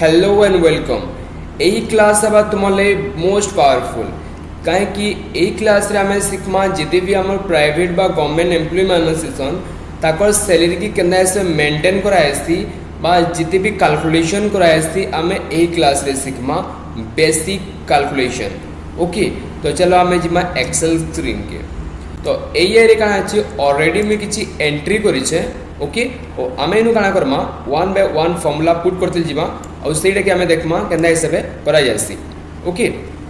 Hello and welcome. यही class हवा तुम मोस्ट पावरफुल कहीं यही क्लास रे आमे शिखमा जिते भी आम प्राइवेट बा गवर्नमेंट एम्प्लॉय मान सीसन ताकर सैलरी की केना से मेंटेन कराएसी बा जिते भी कैलकुलेशन कराएसी आमे यही क्लास रे शिखमा बेसिक कैलकुलेशन। ओके, तो चलो आमे जिमा एक्सेल स्क्रीन के तो एरिया काना अछि ऑलरेडी में किछि एंट्री करिछे। ओके, और आमे इनु काना Karma one by one formula put करते जीवा और सेटा के आमे देखमा केंदा हिसाबे करा जायसी। ओके,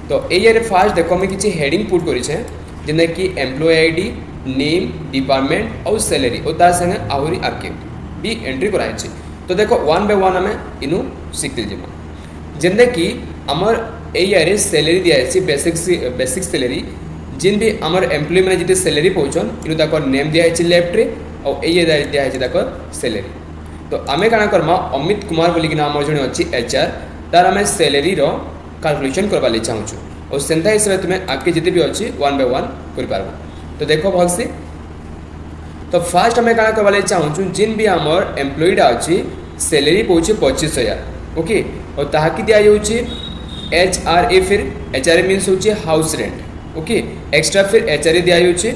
तो एरिया रे फास्ट देखो मैं किछि हेडिंग पुट करिछे जेने कि एम्प्लॉय आईडी, नेम, डिपार्टमेंट और सैलरी और तार संगे आहुरी आके भी एंट्री कराइ छै। तो देखो वन बाय वन आमे इनु सिखते जीवा जेने कि हमर एरिया रे सैलरी दिया छै बेसिक सैलरी जिन भी आमर एम्प्लॉय मैंने जिते सैलरी पहुँचन इनु ताकर नेम दिया है लेफ्ट रे और ये दिया है ताकर सैलरी। तो आमे काना करमा अमित कुमार बोली कि नाम जने अछि एचआर तार आमे सैलरी रो कैलकुलेशन करबा ले चाहू छु और सेंता हिसाब तुम्हें आके जिते भी अछि वन बाय वन कर पारबो। तो देखो भल से तो फास्ट आमे काना करबा ले चाहू छु जिन भी आमर एम्प्लॉय डा अछि सैलरी पहुँचे 25,000। ओके, और ताहा की दिया होछि एचआरए फिर एचआरए मींस होछि हाउस रेंट। ओके, एक्स्ट्रा फिर एचआरए दिया होछि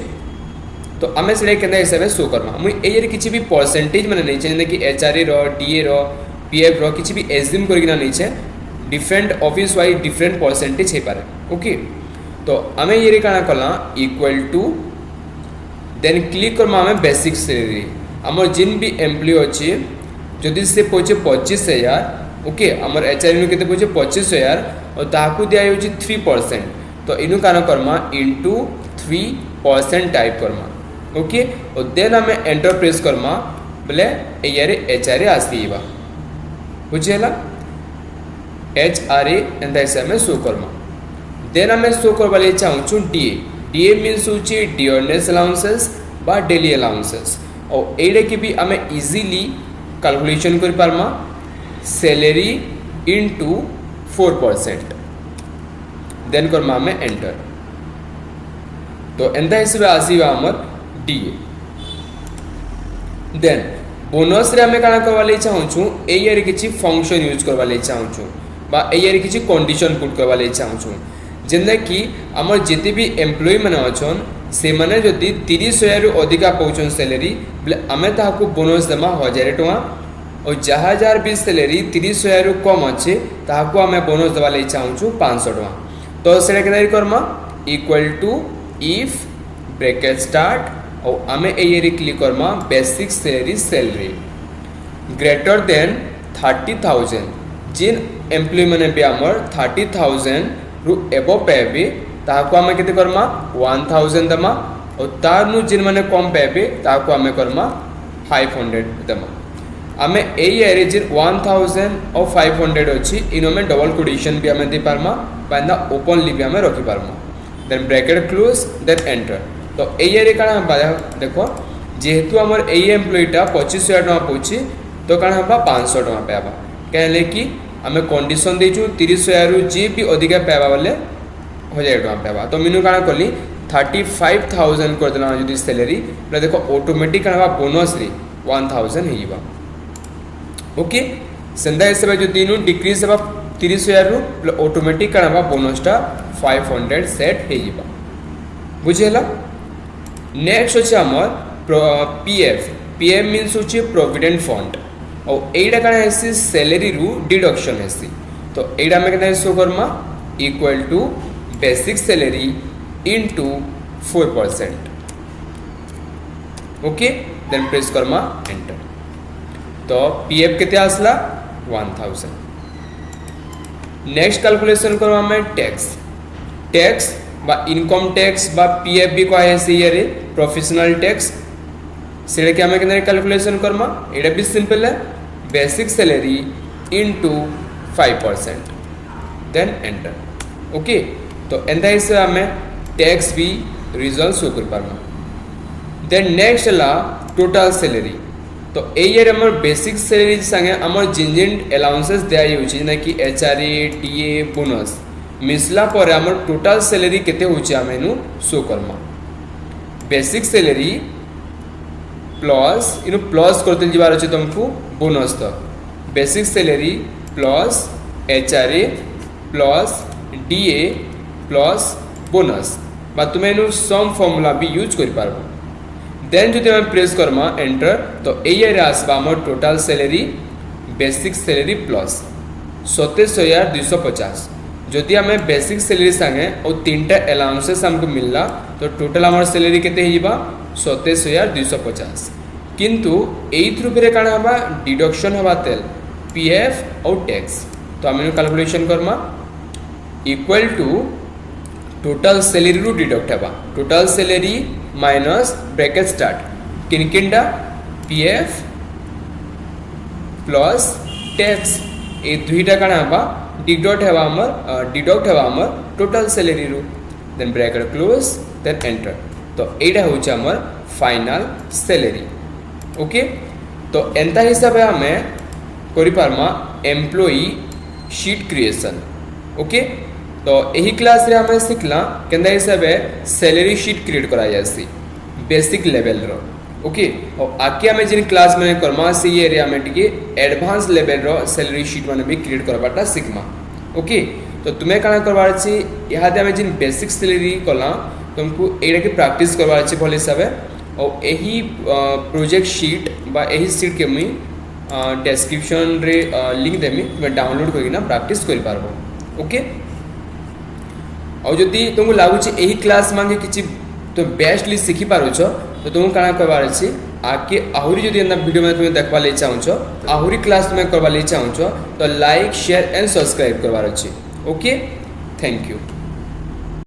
तो आमे से केंदा हिसाब शो करमा मुई एयर किछि भी परसेंटेज माने नै छै कि एचआरए रो डीए रो पीएफ रो किछि भी एज्यूम करगिना नै छै different office wise different percentage हे पारे। ओके, तो आमे ये काना कला इक्वल टू देन क्लिक करमा आमे बेसिक सैलरी हमर जिन भी एम्प्लॉय अछि जदि से पहुँचे 25,000। ओके, हमर एचआरए नु केते पहुँचे 25,000 और ताकू दिया होछि 3%। तो इनु काना Karma into 3% type Karma. Okay, और देन आमे एंटर प्रेस करमा बोले एयर एचआरए आसीबा बुझेला एचआरए एंदा हिसाब में शो करमा। देन आमे शो करबा ले चाहू छु डीए मींस होछि डियरनेस अलाउंसेस बा डेली अलाउंसेस और एडे के भी आमे इजीली कैलकुलेशन कर पारमा सैलरी इनटू 4%। देन करमा आमे एंटर तो एंदा हिसाब आसीबा हमर डीए। देन बोनस रे आमे काना करबा ले चाहू छु एयर किछि फंक्शन यूज करबा ले चाहू छु बा एयर किछि कंडीशन पुट करबा ले चाहू छु जेने कि हमर जेते भी एम्प्लॉय माने अछन से माने जदि 30,000 रु अधिका पहुचन सैलरी बले आमे ताहाकू बोनस देमा 1000 टका और जहाँ जार भी सैलरी 30,000 रु कम अच्छे ताहाकू आमे बोनस देबा ले चाहू छु 500 टका। तो सेटा केना करमा equal to if bracket start और आमे एयर क्लिक करमा बेसिक सैलरी ग्रेटर देन 30,000 जिन एम्प्लॉय माने भी हमर 30,000 रु एबो पेबे ताहाकू आमे केते करमा 1,000 दमा और तार नु जिन माने कम पेबे ताहाकू आमे करमा 500 दमा। आमे एयर जिन 1,000 और 500 अछि इनो में डबल कोटेशन भी आमे दे पारमा बांदा ओपनली भी आमे रखि पारमा। Then bracket close then enter. तो एयर काना देखो जेहेतु हमर ए एम्प्लॉयटा 25,000 टका पहुँची तो काना हम 500 टका पाबा कहले कि आमे कंडीशन देछु 30,000 रु जे भी अधिका पाबा बोले 1000 टका पाबा। तो मिनु काना करली 35,000 कर देला जदि सैलरी बोले देखो ऑटोमेटिक काना बोनस रे 1,000 हेइबा। ओके, संदा हिसाब जो दिनु डिक्रीज हेबा 30,000 रु बोले ऑटोमेटिक काना बोनसटा 500 सेट हेइबा बुझेला। नेक्स्ट होछि हमर पीएफ मींस होछि प्रोविडेंट फंड और एटा काना हेसी सैलरी रु डिडक्शन हेसी। तो एटा में केना शो करमा equal to basic salary into 4%। Okay, then press करमा एंटर। तो पीएफ केते आसला 1,000। नेक्स्ट कैलकुलेशन करबा में टैक्स बा इनकम टैक्स बा पीएफ भी कहे से ये प्रोफेशनल टैक्स से के हमें केना कैलकुलेशन करमा एटा भी सिंपल है basic salary into 5% then enter. Okay, तो एंदा हिसाब हमें टैक्स भी रिजल्ट शो कर पारमा। देन नेक्स्ट ला टोटल सैलरी। तो एयर हमर बेसिक सैलरी संगे हमर जिन अलाउंसेस दिया होछि जेना कि एचआरए डीए बोनस मिसला पर हमर टोटल सैलरी केते होछि आमेनु शो करमा बेसिक सैलरी प्लस इनु प्लस करते जीवार अच्छे तुमको बोनस तक basic salary plus HRA plus DA plus bonus बा तुम्हें नु सम फॉर्मूला भी यूज कर पारबो। देन जो आम प्रेस करमा एंटर तो ये आसबा आम total salary basic salary plus 27,250। जदि आम बेसिक सैलरी संगे और 3टा अलाउंसेस हमको मिलला तो टोटाल आम सैलरी केते हिबा 27,250। किंतु एथ्रु पे काना हबा डिडक्शन हबा तेल PF और टैक्स। तो आम कैलकुलेशन करमा इक्वल टू टोटाल सैलरी रु डिडक्ट हबा total salary minus bracket start किनकिंडा PF प्लस टैक्स ए दुईटा काना हबा डिडक्ट हबा हमर टोटाल सैलरी रु then bracket close then enter. तो एटा होउछ हमर फाइनल सैलरी। ओके तो एंता हिसाब आमे करि पारमा एम्प्लॉई शीट क्रिएशन। ओके तो यही क्लास रे आमे सिखला केंदा हिसाब सैलरी शीट क्रिएट करा जासी बेसिक लेवल रो। ओके और आके आमे जिन क्लास में करमा से ये एरिया में टिके एडवांस लेवल रो सैलरी शीट माने भी क्रिएट करबाटा सिखमा। ओके तो तुम्हें काना करबार अछि यहाँ आमे जिन बेसिक सैलरी कला तुमको एटा के प्रैक्टिस करबार अछि भल हिसाब और यही प्रोजेक्ट शीट बा यही शीट के मुई डिस्क्रिप्शन रे लिंक देमी तुम्हें डाउनलोड करके प्रैक्टिस कर पारबो। ओके और जदि तुमको लागुच यही क्लास मांगे किसी तो बेस्टली शिखी पारुछ तो तुमको काना करबार अछि आके आहुरी जदि एना वीडियो में तुम्हें देखबा ले चाहुछ आहुरी क्लास तुम्हें करबा ले चाहुछ तो लाइक शेयर एंड सब्सक्राइब करबार अछि। Okay thank you.